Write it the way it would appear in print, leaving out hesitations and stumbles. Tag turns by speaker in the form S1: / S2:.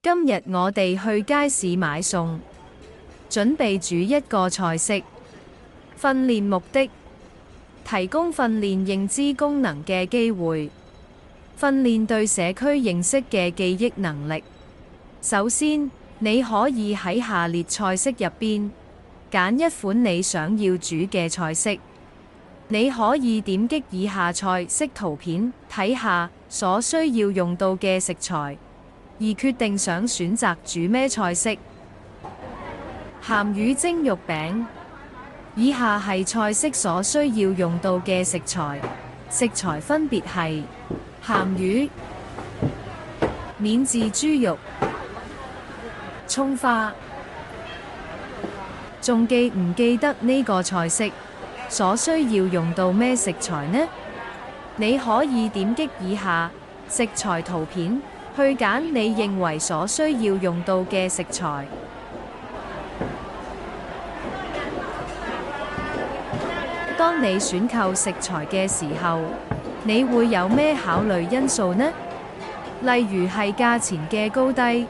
S1: 今日我哋去街市買餸，準備煮一個菜式。訓練目的：提供訓練認知功能嘅機會，訓練對社區認識嘅記憶能力。首先，你可以喺下列菜式入邊揀一款你想要煮嘅菜式。你可以點擊以下菜式圖片，睇下所需要用到嘅食材，而決定想選擇煮咩菜式。鹹魚蒸肉餅，以下係菜式所需要用到嘅食材，食材分別係鹹魚、免治豬肉、蔥花。仲記唔記得呢個菜式所需要用到咩食材呢？你可以點擊以下食材圖片，去揀你認為所需要用到嘅食材。當你選購食材嘅時候，你會有咩考慮因素呢？例如係價錢嘅高低、